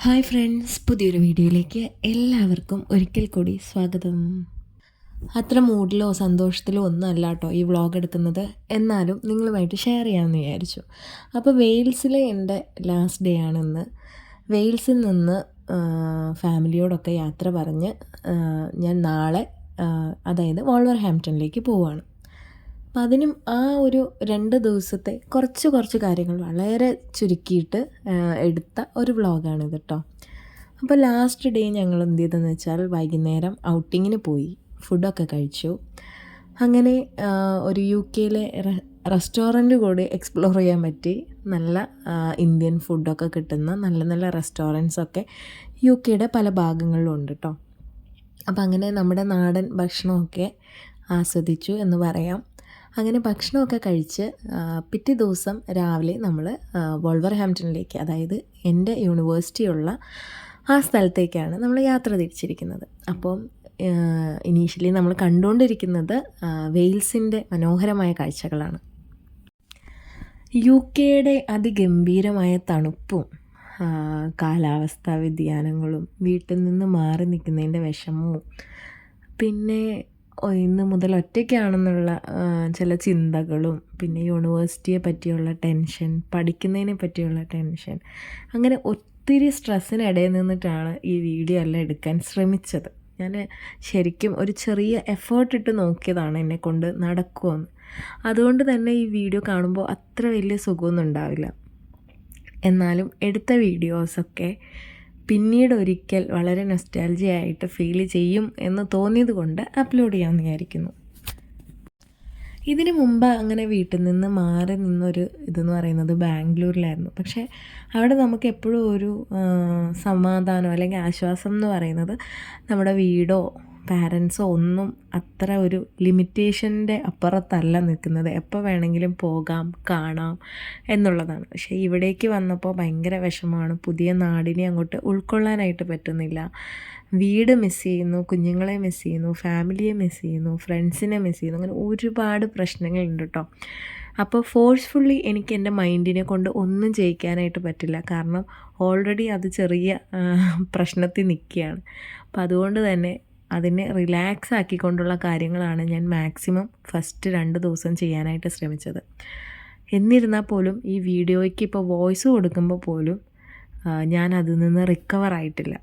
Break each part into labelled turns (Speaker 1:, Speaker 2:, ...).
Speaker 1: Hi friends, പുതിയൊരു വീഡിയോയിലേക്ക് എല്ലാവർക്കും ഒരിക്കൽ കൂടി സ്വാഗതം. അത്ര മൂഡിലോ സന്തോഷത്തിലോ ഒന്നും അല്ല കേട്ടോ ഈ വ്ളോഗ് എടുക്കുന്നത്, എന്നാലും നിങ്ങളുമായിട്ട് ഷെയർ ചെയ്യാമെന്ന് വിചാരിച്ചു. അപ്പോൾ വെയിൽസിലെ എൻ്റെ ലാസ്റ്റ് ഡേ ആണിന്ന്. വെയിൽസിൽ നിന്ന് ഫാമിലിയോടൊക്കെ യാത്ര പറഞ്ഞ് ഞാൻ നാളെ അതായത് വോൾവർഹാംപ്റ്റണിലേക്ക് പോവുകയാണ്. അപ്പം അതിനും ആ ഒരു 2 ദിവസത്തെ കുറച്ച് കാര്യങ്ങൾ വളരെ ചുരുക്കിയിട്ട് എടുത്ത ഒരു വ്ളോഗാണിത് കേട്ടോ. അപ്പോൾ ലാസ്റ്റ് ഡേ ഞങ്ങൾ എന്ത് ചെയ്തെന്ന് വെച്ചാൽ വൈകുന്നേരം ഔട്ടിങ്ങിന് പോയി, ഫുഡൊക്കെ കഴിച്ചു. അങ്ങനെ ഒരു UK-യിലെ റെസ്റ്റോറൻറ്റ് കൂടി എക്സ്പ്ലോർ ചെയ്യാൻ പറ്റി. നല്ല ഇന്ത്യൻ ഫുഡൊക്കെ കിട്ടുന്ന നല്ല നല്ല റെസ്റ്റോറൻറ്റ്സൊക്കെ UK-യുടെ പല ഭാഗങ്ങളിലും ഉണ്ട് കേട്ടോ. അപ്പോൾ അങ്ങനെ നമ്മുടെ നാടൻ ഭക്ഷണമൊക്കെ ആസ്വദിച്ചു എന്ന് പറയാം. അങ്ങനെ ഭക്ഷണമൊക്കെ കഴിച്ച് പിറ്റേ ദിവസം രാവിലെ നമ്മൾ വോൾവർഹാംപ്റ്റണിലേക്ക്, അതായത് എൻ്റെ യൂണിവേഴ്സിറ്റിയുള്ള ആ സ്ഥലത്തേക്കാണ് നമ്മൾ യാത്ര തിരിച്ചിരിക്കുന്നത്. അപ്പം ഇനീഷ്യലി നമ്മൾ കണ്ടുകൊണ്ടിരിക്കുന്നത് വെയിൽസിൻ്റെ മനോഹരമായ കാഴ്ചകളാണ്. UK-യുടെ അതിഗംഭീരമായ തണുപ്പും കാലാവസ്ഥാ വ്യതിയാനങ്ങളും വീട്ടിൽ നിന്ന് മാറി നിൽക്കുന്നതിൻ്റെ വിഷമവും പിന്നെ ഇന്ന് മുതൽ ഒറ്റയ്ക്കാണെന്നുള്ള ചില ചിന്തകളും പിന്നെ യൂണിവേഴ്സിറ്റിയെ പറ്റിയുള്ള ടെൻഷൻ, പഠിക്കുന്നതിനെ പറ്റിയുള്ള ടെൻഷൻ, അങ്ങനെ ഒത്തിരി സ്ട്രെസ്സിനിടയിൽ നിന്നിട്ടാണ് ഈ വീഡിയോ എല്ലാം എടുക്കാൻ ശ്രമിച്ചത്. ഞാൻ ശരിക്കും ഒരു ചെറിയ എഫേർട്ട് ഇട്ട് നോക്കിയതാണ് എന്നെക്കൊണ്ട് നടക്കുമെന്ന്. അതുകൊണ്ട് തന്നെ ഈ വീഡിയോ കാണുമ്പോൾ അത്ര വലിയ സുഖമൊന്നും ഉണ്ടാവില്ല. എന്നാലും എടുത്ത വീഡിയോസൊക്കെ പിന്നീട് ഒരിക്കൽ വളരെ നൊസ്റ്റാൾജിയായിട്ട് ഫീൽ ചെയ്യും എന്ന് തോന്നിയത് കൊണ്ട് അപ്ലോഡ് ചെയ്യാമെന്ന് വിചാരിക്കുന്നു. ഇതിന് മുമ്പ് അങ്ങനെ വീട്ടിൽ നിന്ന് മാറി നിന്നൊരു ഇതെന്ന് പറയുന്നത് ബാംഗ്ലൂരിലായിരുന്നു. പക്ഷേ അവിടെ നമുക്ക് എപ്പോഴും ഒരു സമാധാനം അല്ലെങ്കിൽ ആശ്വാസം എന്ന് പറയുന്നത് നമ്മുടെ വീടോ പാരൻസോ ഒന്നും അത്ര ഒരു ലിമിറ്റേഷൻ്റെ അപ്പുറത്തല്ല നിൽക്കുന്നത്. എപ്പോൾ വേണമെങ്കിലും പോകാം, കാണാം എന്നുള്ളതാണ്. പക്ഷേ ഇവിടേക്ക് വന്നപ്പോൾ ഭയങ്കര വിഷമമാണ്. പുതിയ നാടിനെ അങ്ങോട്ട് ഉൾക്കൊള്ളാനായിട്ട് പറ്റുന്നില്ല. വീട് മിസ് ചെയ്യുന്നു, കുഞ്ഞുങ്ങളെ മിസ് ചെയ്യുന്നു, ഫാമിലിയെ മിസ് ചെയ്യുന്നു, ഫ്രണ്ട്സിനെ മിസ് ചെയ്യുന്നു. അങ്ങനെ ഒരുപാട് പ്രശ്നങ്ങളുണ്ട് കേട്ടോ. അപ്പോൾ ഫോഴ്സ്ഫുള്ളി എനിക്ക് എൻ്റെ മൈൻഡിനെ കൊണ്ട് ഒന്നും ചെയ്യിക്കാനായിട്ട് പറ്റില്ല. കാരണം ഓൾറെഡി അത് ചെറിയ പ്രശ്നത്തിൽ നിൽക്കുകയാണ്. അപ്പോൾ അതുകൊണ്ട് തന്നെ അതിനെ റിലാക്സ് ആക്കിക്കൊണ്ടുള്ള കാര്യങ്ങളാണ് ഞാൻ മാക്സിമം ഫസ്റ്റ് 2 ദിവസം ചെയ്യാനായിട്ട് ശ്രമിച്ചത്. എന്നിരുന്നാൽ പോലും ഈ വീഡിയോയ്ക്ക് ഇപ്പോൾ വോയിസ് കൊടുക്കുമ്പോൾ പോലും ഞാൻ അതിൽ നിന്ന് റിക്കവർ ആയിട്ടില്ല.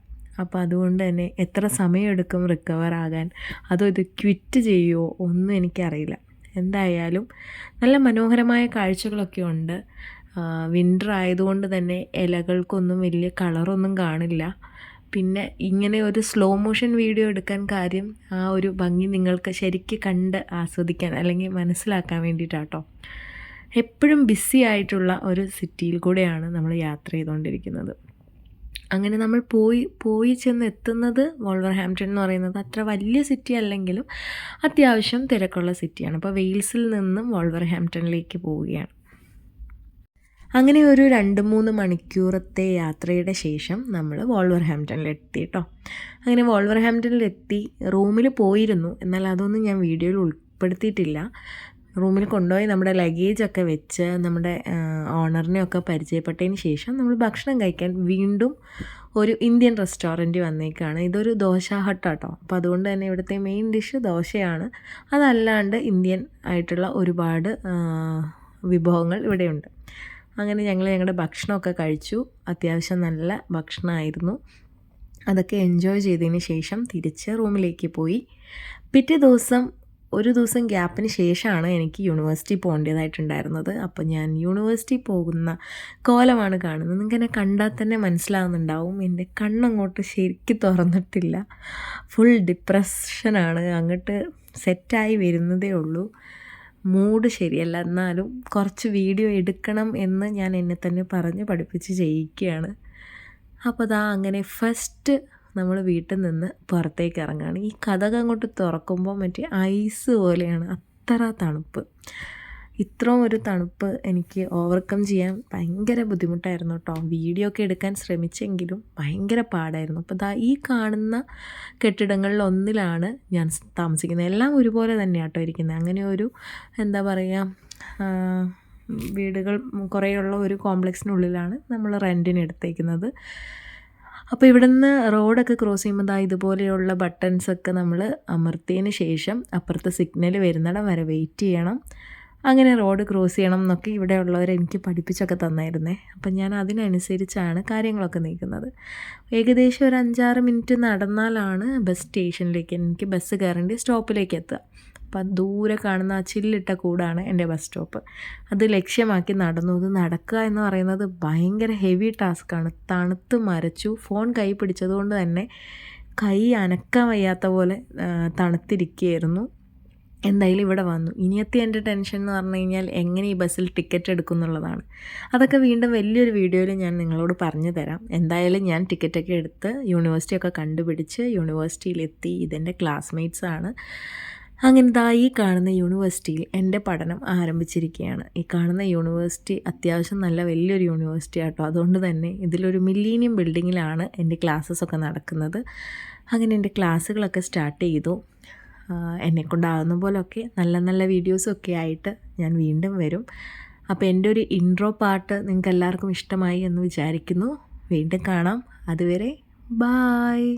Speaker 1: അപ്പോൾ അതുകൊണ്ട് തന്നെ എത്ര സമയമെടുക്കും റിക്കവർ ആകാൻ, അതോ ഇത് ക്വിറ്റ് ചെയ്യുമോ ഒന്നും എനിക്കറിയില്ല. എന്തായാലും നല്ല മനോഹരമായ കാഴ്ചകളൊക്കെ ഉണ്ട്. വിൻ്റർ ആയതുകൊണ്ട് തന്നെ ഇലകൾക്കൊന്നും വലിയ കളറൊന്നും കാണില്ല. പിന്നെ ഇങ്ങനെ ഒരു സ്ലോ മോഷൻ വീഡിയോ എടുക്കാൻ കാര്യം ആ ഒരു ഭംഗി നിങ്ങൾക്ക് ശരിക്കും കണ്ട് ആസ്വദിക്കാൻ അല്ലെങ്കിൽ മനസ്സിലാക്കാൻ വേണ്ടിയിട്ടാട്ടോ. എപ്പോഴും ബിസി ആയിട്ടുള്ള ഒരു സിറ്റിയിൽ കൂടെയാണ് നമ്മൾ യാത്ര ചെയ്തുകൊണ്ടിരിക്കുന്നത്. അങ്ങനെ നമ്മൾ പോയി ചെന്ന് എത്തുന്നത് വോൾവർഹാംപ്റ്റൺ എന്ന് പറയുന്നത് അത്ര വലിയ സിറ്റി അല്ലെങ്കിലും അത്യാവശ്യം തിരക്കുള്ള സിറ്റിയാണ്. അപ്പോൾ വെയിൽസിൽ നിന്നും വോൾവർഹാംപ്റ്റണിലേക്ക് പോവുകയാണ്. അങ്ങനെ ഒരു 2-3 മണിക്കൂറത്തെ യാത്രയുടെ ശേഷം നമ്മൾ വോൾവർഹാംപ്റ്റണിലെത്തി കേട്ടോ. അങ്ങനെ വോൾവർഹാംപ്റ്റണിലെത്തി റൂമിൽ പോയിരുന്നു, എന്നാൽ അതൊന്നും ഞാൻ വീഡിയോയിൽ ഉൾപ്പെടുത്തിയിട്ടില്ല. റൂമിൽ കൊണ്ടുപോയി നമ്മുടെ ലഗേജൊക്കെ വെച്ച് നമ്മുടെ ഓണറിനെയൊക്കെ പരിചയപ്പെട്ടതിന് ശേഷം നമ്മൾ ഭക്ഷണം കഴിക്കാൻ വീണ്ടും ഒരു ഇന്ത്യൻ റെസ്റ്റോറൻറ്റ് വന്നേക്കാണ്. ഇതൊരു ദോശ ഹട്ടാട്ടോ. അപ്പോൾ അതുകൊണ്ട് തന്നെ ഇവിടുത്തെ മെയിൻ ഡിഷ് ദോശയാണ്. അതല്ലാണ്ട് ഇന്ത്യൻ ആയിട്ടുള്ള ഒരുപാട് വിഭവങ്ങൾ ഇവിടെയുണ്ട്. അങ്ങനെ ഞങ്ങൾ ഞങ്ങളുടെ ഭക്ഷണമൊക്കെ കഴിച്ചു. അത്യാവശ്യം നല്ല ഭക്ഷണമായിരുന്നു. അതൊക്കെ എൻജോയ് ചെയ്തതിന് ശേഷം തിരിച്ച് റൂമിലേക്ക് പോയി. പിറ്റേ ദിവസം ഒരു ദിവസം ഗ്യാപ്പിന് ശേഷമാണ് എനിക്ക് യൂണിവേഴ്സിറ്റി പോകേണ്ടതായിട്ടുണ്ടായിരുന്നത്. അപ്പോൾ ഞാൻ യൂണിവേഴ്സിറ്റി പോകുന്ന കോലമാണ് കാണുന്നത്. നിങ്ങൾക്ക് എന്നെ കണ്ടാൽ തന്നെ മനസ്സിലാവുന്നുണ്ടാവും, എൻ്റെ കണ്ണങ്ങോട്ട് ശരിക്കും തുറന്നിട്ടില്ല. ഫുൾ ഡിപ്രഷനാണ്. അങ്ങോട്ട് സെറ്റായി വരുന്നതേ ഉള്ളൂ. മൂഡ് ശരിയല്ല. എന്നാലും കുറച്ച് വീഡിയോ എടുക്കണം എന്ന് ഞാൻ എന്നെ തന്നെ പറഞ്ഞ് പഠിപ്പിച്ച് ചെയ്യിക്കുകയാണ്. അപ്പോൾ അതാ അങ്ങനെ ഫസ്റ്റ് നമ്മൾ വീട്ടിൽ നിന്ന് പുറത്തേക്ക് ഇറങ്ങുകയാണ്. ഈ കതക് അങ്ങോട്ട് തുറക്കുമ്പോൾ മറ്റേ ഐസ് പോലെയാണ്, അത്ര തണുപ്പ്. ഇത്രയും ഒരു തണുപ്പ് എനിക്ക് ഓവർകം ചെയ്യാൻ ഭയങ്കര ബുദ്ധിമുട്ടായിരുന്നു കേട്ടോ. വീഡിയോ ഒക്കെ എടുക്കാൻ ശ്രമിച്ചെങ്കിലും ഭയങ്കര പാടായിരുന്നു. അപ്പോൾ ദാ ഈ കാണുന്ന കെട്ടിടങ്ങളിലൊന്നിലാണ് ഞാൻ താമസിക്കുന്നത്. എല്ലാം ഒരുപോലെ തന്നെയാണ് കേട്ടോ ഇരിക്കുന്നത്. അങ്ങനെ ഒരു എന്താ പറയുക, വീടുകൾ കുറേയുള്ള ഒരു കോംപ്ലക്സിനുള്ളിലാണ് നമ്മൾ റെൻറ്റിന് എടുത്തേക്കുന്നത്. അപ്പോൾ ഇവിടുന്ന് റോഡൊക്കെ ക്രോസ് ചെയ്യുമ്പോൾ ദാ ഇതുപോലെയുള്ള ബട്ടൺസൊക്കെ നമ്മൾ അമർത്തിയതിന് ശേഷം അപ്പുറത്തെ സിഗ്നൽ വരുന്നിടം വരെ വെയിറ്റ് ചെയ്യണം. അങ്ങനെ റോഡ് ക്രോസ് ചെയ്യണം എന്നൊക്കെ ഇവിടെയുള്ളവർ എനിക്ക് പഠിപ്പിച്ചൊക്കെ തന്നായിരുന്നേ. അപ്പം ഞാൻ അതിനനുസരിച്ചാണ് കാര്യങ്ങളൊക്കെ നീക്കുന്നത്. ഏകദേശം ഒരു 5-6 മിനിറ്റ് നടന്നാലാണ് ബസ് സ്റ്റേഷനിലേക്ക് എനിക്ക് ബസ് കയറേണ്ടി സ്റ്റോപ്പിലേക്ക് എത്തുക. അപ്പം ദൂരെ കാണുന്ന ആ ചില്ലിട്ട കൂടാണ് എൻ്റെ ബസ് സ്റ്റോപ്പ്. അത് ലക്ഷ്യമാക്കി നടന്നു. അത് നടക്കുക എന്ന് പറയുന്നത് ഭയങ്കര ഹെവി ടാസ്ക്കാണ്. തണുത്ത് മരച്ചു. ഫോൺ കൈ പിടിച്ചതുകൊണ്ട് തന്നെ കൈ അനക്കാൻ വയ്യാത്ത പോലെ തണുത്തിരിക്കുകയായിരുന്നു. എന്തായാലും ഇവിടെ വന്നു. ഇനിയത്തെ എൻ്റെ ടെൻഷൻ എന്ന് പറഞ്ഞു കഴിഞ്ഞാൽ എങ്ങനെ ഈ ബസ്സിൽ ടിക്കറ്റ് എടുക്കും എന്നുള്ളതാണ്. അതൊക്കെ വീണ്ടും വലിയൊരു വീഡിയോയിൽ ഞാൻ നിങ്ങളോട് പറഞ്ഞു തരാം. എന്തായാലും ഞാൻ ടിക്കറ്റൊക്കെ എടുത്ത് യൂണിവേഴ്സിറ്റിയൊക്കെ കണ്ടുപിടിച്ച് യൂണിവേഴ്സിറ്റിയിലെത്തി. ഇതെൻ്റെ ക്ലാസ്മേറ്റ്സാണ്. അങ്ങനെ ദാ ഈ കാണുന്ന യൂണിവേഴ്സിറ്റിയിൽ എൻ്റെ പഠനം ആരംഭിച്ചിരിക്കുകയാണ്. ഈ കാണുന്ന യൂണിവേഴ്സിറ്റി അത്യാവശ്യം നല്ല വലിയൊരു യൂണിവേഴ്സിറ്റി ആട്ടോ. അതുകൊണ്ട് തന്നെ ഇതിലൊരു മില്ലീനിയം ബിൽഡിങ്ങിലാണ് എൻ്റെ ക്ലാസ്സസൊക്കെ നടക്കുന്നത്. അങ്ങനെ എൻ്റെ ക്ലാസ്സുകളൊക്കെ സ്റ്റാർട്ട് ചെയ്തു. എന്നെക്കൊണ്ടാകുന്ന പോലൊക്കെ നല്ല നല്ല വീഡിയോസൊക്കെ ആയിട്ട് ഞാൻ വീണ്ടും വരും. അപ്പോൾ എൻ്റെ ഒരു ഇൻട്രോ പാർട്ട് നിങ്ങൾക്ക് എല്ലാവർക്കും ഇഷ്ടമായി എന്ന് വിചാരിക്കുന്നു. വീണ്ടും കാണാം. അതുവരെ ബായ്.